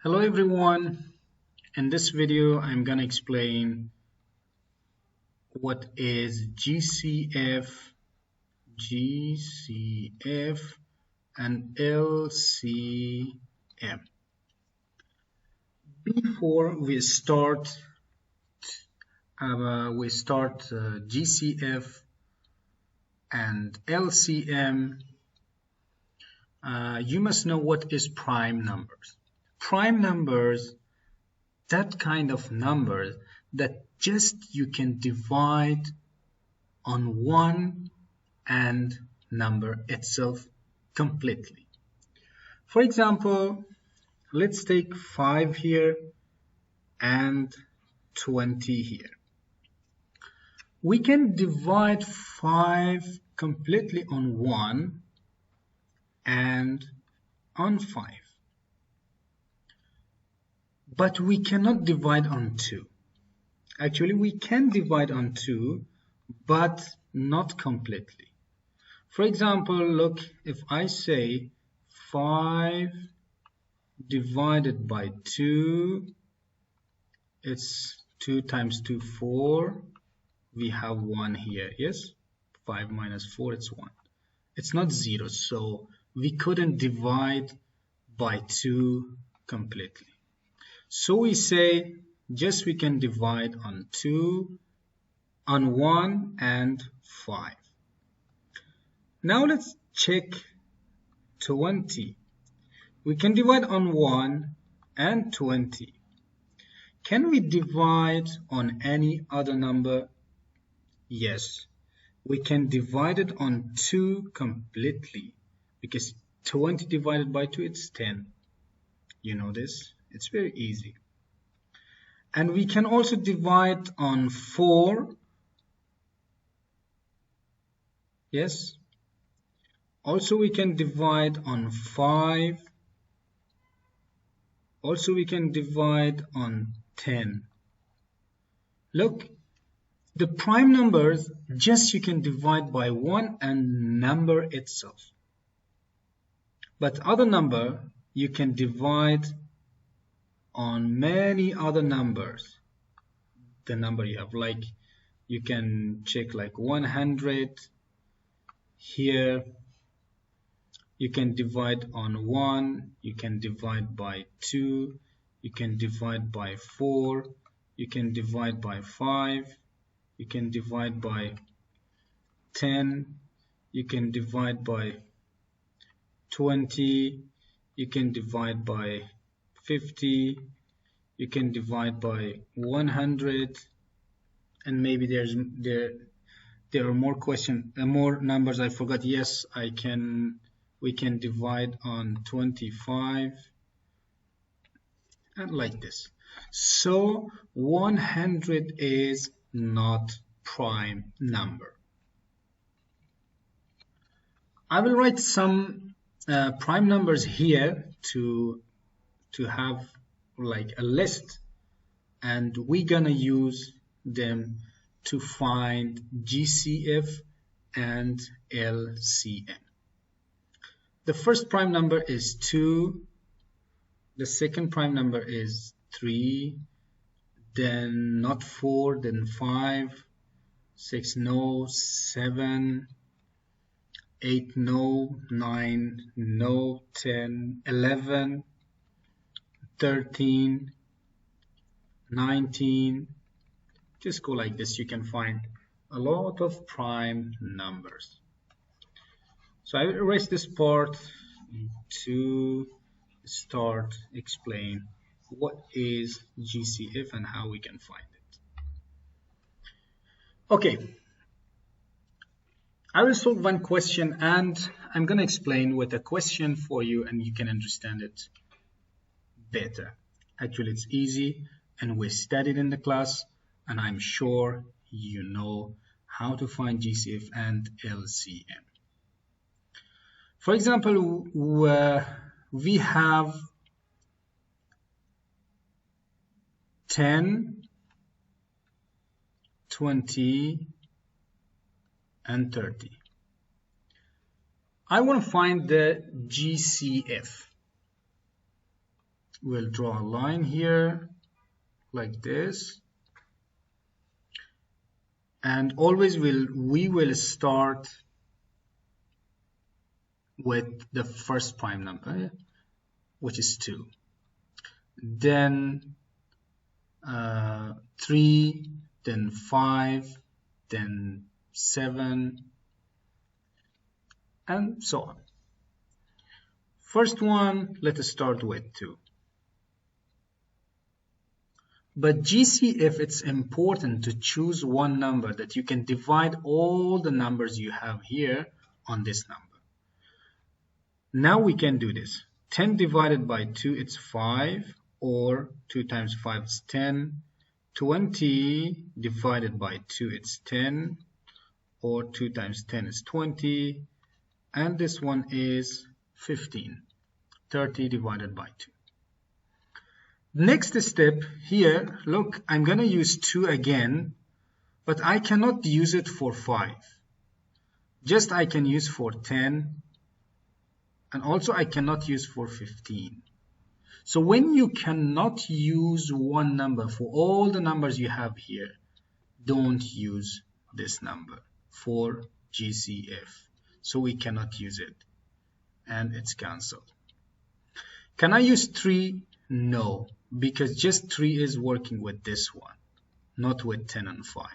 Hello everyone. In this video, I'm gonna explain what is GCF, and LCM. Before we start GCF and LCM, you must know what is prime numbers. Prime numbers, that kind of numbers that just you can divide on one and number itself completely. For example, let's take 5 here and 20 here. We can divide 5 completely on 1 and on 5. But we cannot divide on 2. Actually, we can divide on 2, but not completely. For example, look, if I say 5 divided by 2, it's 2 times 2, 4. We have 1 here, yes? 5 minus 4, it's 1. It's not 0, so we couldn't divide by 2 completely. So we say, just we can divide on 2, on 1 and 5. Now let's check 20. We can divide on 1 and 20. Can we divide on any other number? Yes, we can divide it on 2 completely, because 20 divided by 2, it's 10. You know this? It's very easy. And we can also divide on 4. Yes. Also we can divide on 5. Also we can divide on 10. Look, the prime numbers, just you can divide by one and number itself. But other number, you can divide on many other numbers. The number you have, like you can check like 100 here. You can divide on 1, you can divide by 2, you can divide by 4, you can divide by 5, you can divide by 10, you can divide by 20, you can divide by 50, you can divide by 100, and maybe there are more numbers I forgot. Yes, we can divide on 25 and like this. So 100 is not prime number. I will write some prime numbers here to have like a list, and we're gonna use them to find GCF and LCM. The first prime number is 2, the second prime number is 3, then not 4, then 5, 6 no, 7, 8 no, 9 no, 10, 11, 13, 19. Just go like this, you can find a lot of prime numbers. So I will erase this part to start explain what is GCF and how we can find it. Okay, I will solve one question and I'm going to explain with a question for you and you can understand it better. Actually, it's easy and we studied in the class, and I'm sure you know how to find GCF and LCM. For example, we have 10, 20, and 30. I want to find the GCF. we'll draw a line here like this, and always we will start with the first prime number, which is 2, then 3, then 5, then 7, and so on. First one, let us start with 2. But GCF, it's important to choose one number that you can divide all the numbers you have here on this number. Now we can do this. 10 divided by 2, it's 5, or 2 times 5 is 10. 20 divided by 2, it's 10, or 2 times 10 is 20. And this one is 15. 30 divided by 2. Next step here, look, I'm going to use 2 again, but I cannot use it for 5. Just I can use for 10, and also I cannot use for 15. So when you cannot use one number for all the numbers you have here, don't use this number for GCF. So we cannot use it, and it's cancelled. Can I use 3? No, because just 3 is working with this one, not with 10 and 5.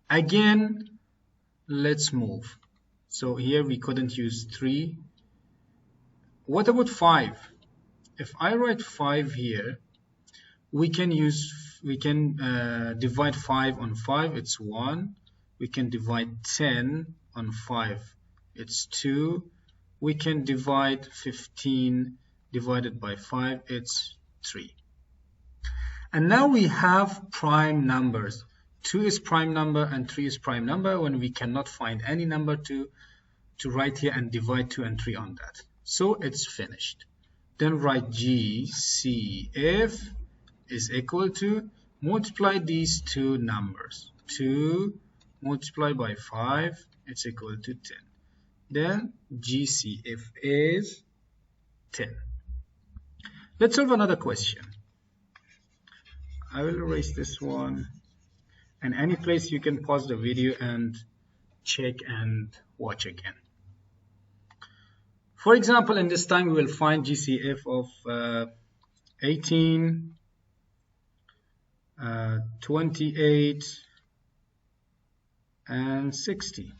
Again, let's move. So here we couldn't use 3. What about 5? If I write 5 here, we can divide 5 on 5, it's 1. We can divide 10 on 5, it's 2. We can divide 15 divided by 5, it's 3. And now we have prime numbers. 2 is prime number and 3 is prime number when we cannot find any number to write here and divide 2 and 3 on that. So it's finished. Then write GCF is equal to, multiply these two numbers. 2 multiplied by 5, it's equal to 10. Then GCF is 10. Let's solve another question. I will erase this one. And any place you can pause the video and check and watch again. For example, in this time we will find GCF of 18, 28, and 60.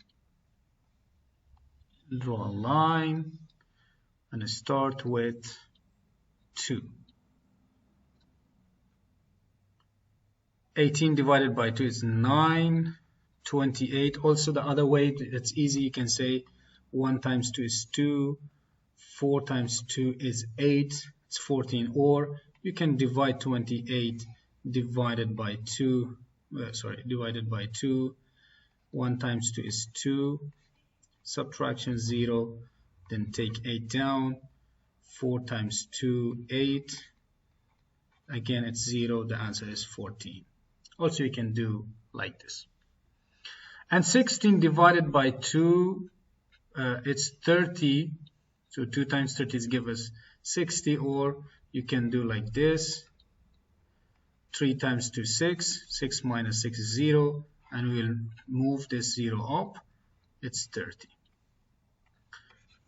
Draw a line and start with 2. 18 divided by 2 is 9. 28, also the other way, it's easy, you can say 1 times 2 is 2. 4 times 2 is 8, it's 14. Or you can divide 28 divided by 2, divided by 2. 1 times 2 is 2. Subtraction 0, then take 8 down. 4 times 2, 8. Again, it's 0, the answer is 14. Also, you can do like this. And 16 divided by 2, it's 30. So 2 times 30 is give us 60, or you can do like this. 3 times 2 is 6. 6 minus 6 is 0. And we'll move this 0 up. It's 30.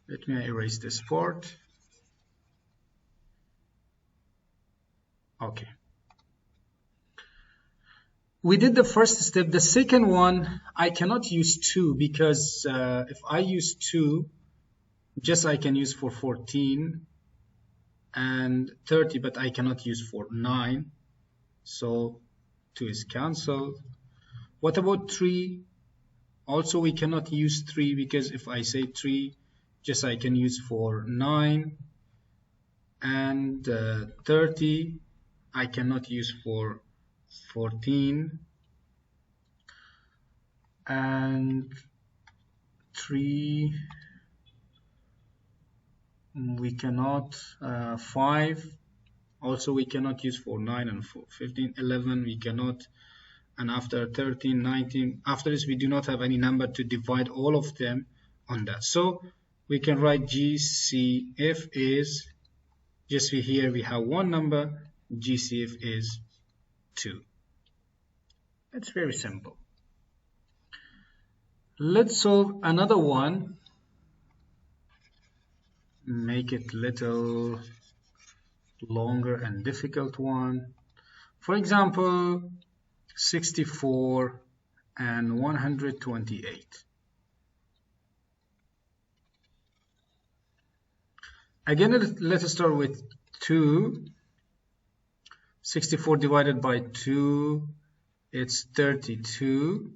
Let me erase this part. Okay. We did the first step. The second one, I cannot use 2 because if I use 2, just I can use for 14 and 30, but I cannot use for 9. So 2 is cancelled. What about 3? Also, we cannot use 3 because if I say 3, just I can use for 9. And 30, I cannot use for 14. And 3, we cannot. 5, also we cannot use for 9 and 15. 11, we cannot. And after 13, 19, after this we do not have any number to divide all of them on that. So we can write GCF Just here we have one number, GCF is 2. It's very simple. Let's solve another one. Make it little longer and difficult one. For example, 64 and 128. Again, let us start with 2. 64 divided by 2, it's 32.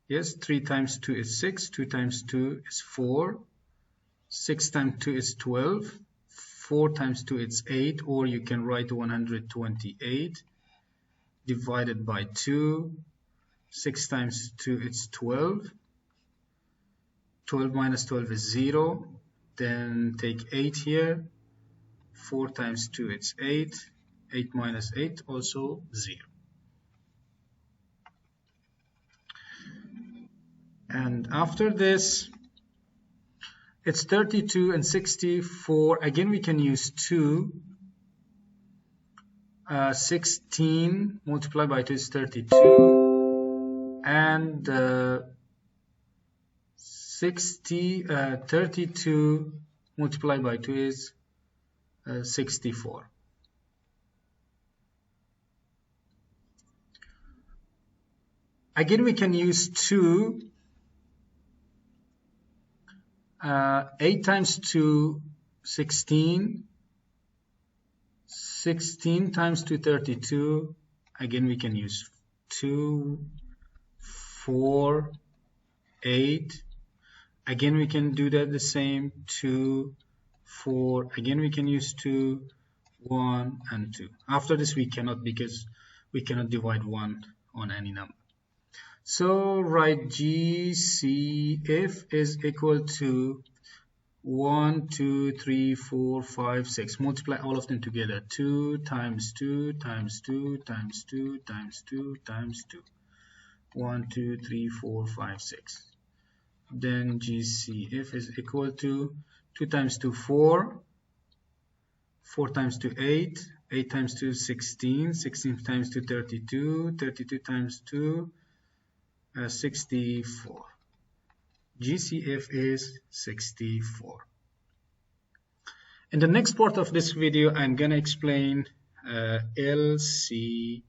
Yes, 3 times 2 is 6, 2 times 2 is 4, 6 times 2 is 12, 4 times 2 is 8, or you can write 128 divided by 2, 6 times 2 is 12, 12 minus 12 is 0, then take 8 here, 4 times 2 it's 8, 8 minus 8 also 0. And after this, it's 32 and 64. Again, we can use 2. 16 multiplied by 2 is 32. And 32 multiplied by 2 is 64. Again, we can use 2. 8 times 2, 16. 16 times 2, 32. Again, we can use 2, 4, 8. Again, we can do that the same. 2, 4. Again, we can use 2, 1, and 2. After this, we cannot, because we cannot divide 1 on any number. So write GCF is equal to 1, 2, 3, 4, 5, 6. Multiply all of them together. 2 times 2 times 2 times 2 times 2 times 2. 1, 2, 3, 4, 5, 6. Then GCF is equal to 2 times 2, 4. 4 times 2, 8. 8 times 2, 16. 16 times 2, 32. 32 times 2, 64. GCF is 64. In the next part of this video, I'm gonna explain LCM.